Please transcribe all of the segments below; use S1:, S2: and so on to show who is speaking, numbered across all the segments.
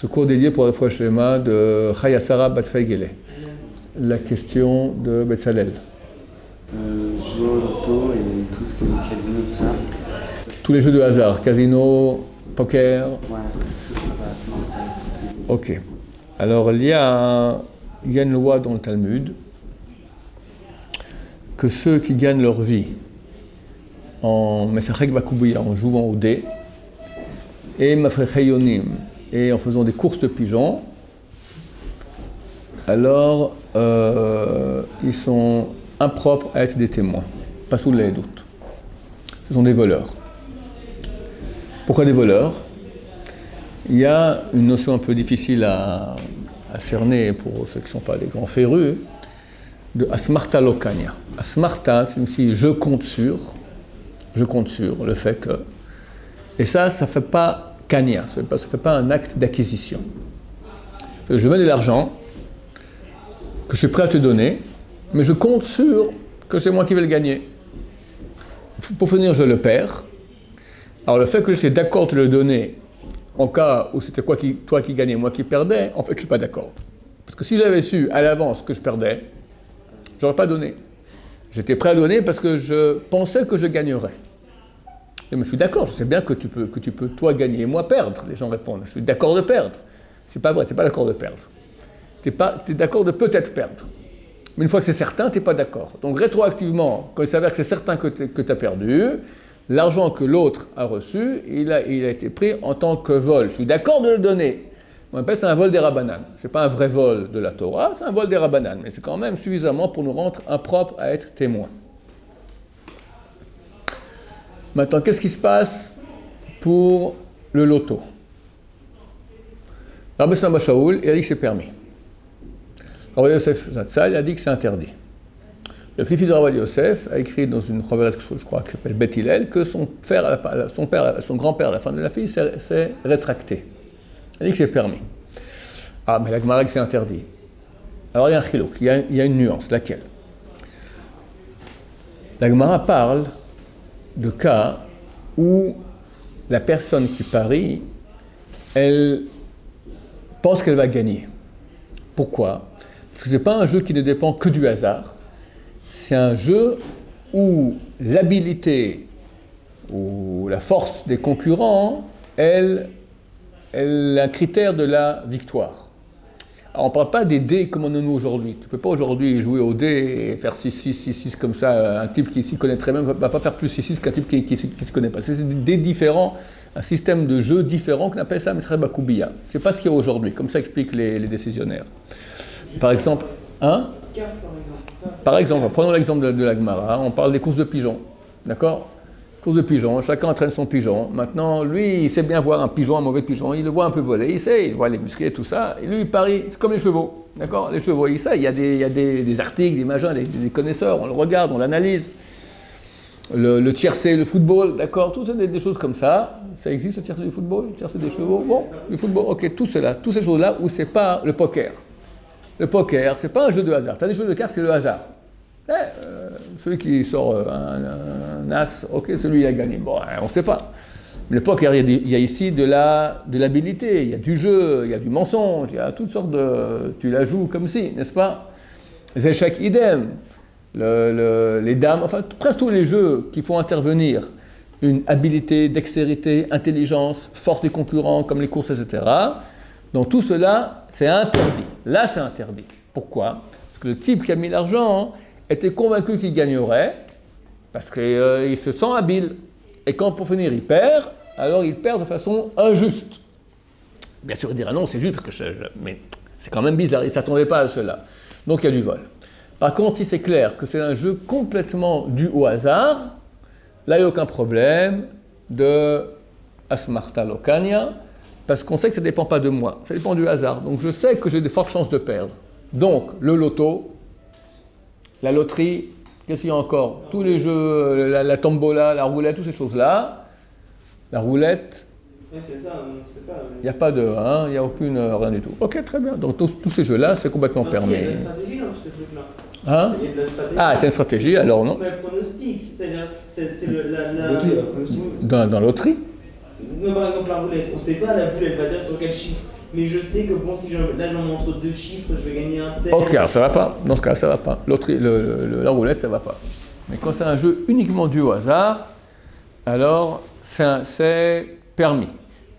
S1: ce cours dédié pour le Frosh-Lema de Chaya Sarah Bat-Faigele. La question de Betzalel.
S2: Jouer au loto et tout ce qui est casino, tout ça.
S1: Tous les jeux de hasard, casino, poker.
S2: Ouais, est-ce que ça va se marquer, est-ce que c'est...
S1: Ok. Alors il y a une loi dans le Talmud que ceux qui gagnent leur vie en Mesachek Bakoubiya, en jouant au dé, et Mafrechayonim, et en faisant des courses de pigeons, alors ils sont impropres à être des témoins, pas sous les doutes. Ce sont des voleurs. Pourquoi des voleurs? Il y a une notion un peu difficile à cerner pour ceux qui ne sont pas des grands férus, de asmarta lokania. Asmarta signifie je compte sur le fait que. Et ça ne fait pas kania, ça ne fait pas un acte d'acquisition. Je mets de l'argent que je suis prêt à te donner, mais je compte sur que c'est moi qui vais le gagner. Pour finir, je le perds. Alors le fait que je suis d'accord de te le donner, en cas où c'était toi qui gagnais, moi qui perdais, en fait je ne suis pas d'accord. Parce que si j'avais su à l'avance que je perdais, je n'aurais pas donné. J'étais prêt à donner parce que je pensais que je gagnerais. Et je suis d'accord, je sais bien que tu peux toi gagner et moi perdre. Les gens répondent, je suis d'accord de perdre. C'est pas vrai, tu n'es pas d'accord de perdre. Tu es d'accord de peut-être perdre. Mais une fois que c'est certain, tu n'es pas d'accord. Donc rétroactivement, quand il s'avère que c'est certain que tu as perdu, l'argent que l'autre a reçu, il a été pris en tant que vol. Je suis d'accord de le donner. On appelle ça un vol des Rabbanan. Ce n'est pas un vrai vol de la Torah, c'est un vol des Rabbanan. Mais c'est quand même suffisamment pour nous rendre impropres à être témoins. Maintenant, qu'est-ce qui se passe pour le loto? Rabbi Shlomo Shaul, il a dit que c'est permis. Rabbi Yosef Zatzal, il a dit que c'est interdit. Le petit-fils de Rabbi Yosef a écrit dans une Choveret, je crois, qui s'appelle Beth Hillel, que son grand-père, à la fin de la fille, s'est rétracté. Il a dit que c'est permis. Ah, mais la Gemara dit que c'est interdit. Alors il y a un chiluk, il y a une nuance, laquelle? La Gemara parle de cas où la personne qui parie, elle pense qu'elle va gagner. Pourquoi? Parce que ce n'est pas un jeu qui ne dépend que du hasard. C'est un jeu où l'habilité ou la force des concurrents, elle est un critère de la victoire. Alors on ne parle pas des dés comme on en a nous aujourd'hui. Tu ne peux pas aujourd'hui jouer au dés et faire 6-6 comme ça. Un type qui s'y connaît très bien ne va pas faire plus 6-6 qu'un type qui ne se connaît pas. C'est des dés différents, un système de jeu différent qu'on appelle ça Mesachek Bakoubiya. Ce n'est pas ce qu'il y a aujourd'hui, comme ça expliquent les décisionnaires. Par exemple, Par exemple, prenons l'exemple de la Gemara, on parle des courses de pigeons, d'accord? Courses de pigeons, chacun entraîne son pigeon. Maintenant, lui, il sait bien voir un pigeon, un mauvais pigeon, il le voit un peu voler, il voit les musclés, tout ça, et lui, il parie, c'est comme les chevaux, d'accord? Les chevaux, il y a des articles, des machins, des connaisseurs, on le regarde, on l'analyse. Le tiercé, le football, d'accord? Tout ça, des choses comme ça. Ça existe, le tiercé du football, le tiercé des chevaux? Bon, du football, ok, tout cela, toutes ces choses-là où c'est pas le poker. Le poker, c'est pas un jeu de hasard. Tu as des jeux de cartes, c'est le hasard. Celui qui sort un as, ok, celui-là a gagné. Bon, on ne sait pas. Mais le poker, il y a ici de l'habilité, il y a du jeu, il y a du mensonge, il y a toutes sortes de... Tu la joues comme si, n'est-ce pas? Les échecs, idem. Les dames, enfin, presque tous les jeux qui font intervenir une habilité, dextérité, intelligence, force des concurrents, comme les courses, etc. Donc tout cela, c'est interdit. Là, c'est interdit. Pourquoi? Parce que le type qui a mis l'argent était convaincu qu'il gagnerait, parce qu'il se sent habile. Et quand, pour finir, il perd, alors il perd de façon injuste. Bien sûr, il dira non, c'est juste, parce que mais c'est quand même bizarre, il ne s'attendait pas à cela. Donc il y a du vol. Par contre, si c'est clair que c'est un jeu complètement dû au hasard, là, il n'y a aucun problème de asmarta lokania, parce qu'on sait que ça ne dépend pas de moi, ça dépend du hasard. Donc je sais que j'ai de fortes chances de perdre. Donc le loto, la loterie, qu'est-ce qu'il y a encore? Tous les jeux, la tombola, la roulette, toutes ces choses-là. La roulette,
S3: c'est ça, c'est pas...
S1: il n'y a pas de 1, il n'y a aucune, rien du tout. Ok, très bien. Donc tous ces jeux-là, c'est complètement permis.
S3: Il y a de la stratégie dans tous ces trucs-là.
S1: Hein?
S3: Il y a de la stratégie.
S1: Ah, c'est une stratégie, alors non?
S3: Mais le pronostic, c'est-à-dire, c'est
S2: Loto, il y a pas pronostic.
S1: Dans la loterie?
S3: Non, par exemple, la roulette, on ne sait pas la boule, elle va dire sur quel chiffre. mais je sais que bon, si là j'en mets entre deux chiffres, je vais gagner un tel.
S1: Ok, alors ça va pas. Dans ce cas, ça va pas. La roulette, ça va pas. Mais quand c'est un jeu uniquement dû au hasard, alors c'est permis.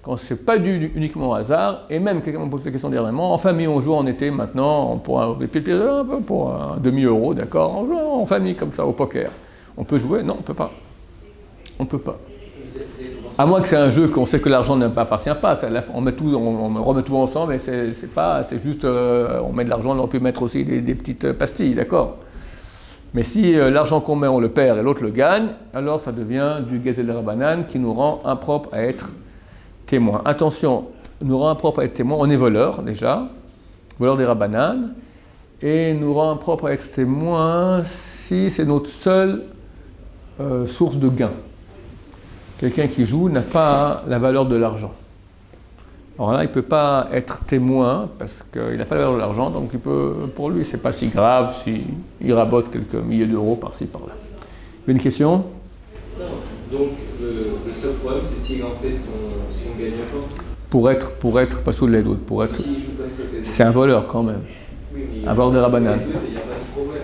S1: Quand c'est pas dû uniquement au hasard, et même quelqu'un m'a posé la question dernièrement, en famille on joue en été maintenant pour un demi-euro, d'accord, on joue en famille comme ça au poker. On peut jouer? Non, on peut pas. On peut pas. À moins que c'est un jeu qu'on sait que l'argent n'appartient pas, on remet tout ensemble et c'est juste, on met de l'argent, on peut mettre aussi des petites pastilles, d'accord. Mais si l'argent qu'on met, on le perd et l'autre le gagne, alors ça devient du Gezel Rabbanan qui nous rend impropre à être témoin. Attention, nous rend impropre à être témoin, on est voleur déjà, voleur des Rabbanan, et nous rend impropre à être témoin si c'est notre seule source de gain. Quelqu'un qui joue n'a pas la valeur de l'argent. Alors là, il ne peut pas être témoin parce qu'il n'a pas la valeur de l'argent, donc pour lui, ce n'est pas si grave s'il rabote quelques milliers d'euros par-ci, par-là. Vous avez une question?
S4: Non. Donc, le seul problème, c'est s'il en fait son gagne-pain.
S1: Pour être pas sous les doutes, pour être.
S4: S'il joue comme ça,
S1: c'est un voleur quand même.
S4: Oui, mais
S1: un voleur de Rabbanan.
S4: Il n'y a pas de problème.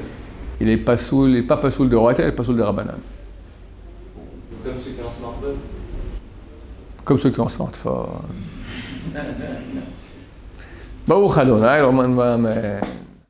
S1: Il n'est pas sous le de Roatel, il n'est pas sous le de Rabbanan.
S4: Comme ceux qui ont un smartphone.
S1: Comme ceux qui ont un smartphone. Baruch Adonai,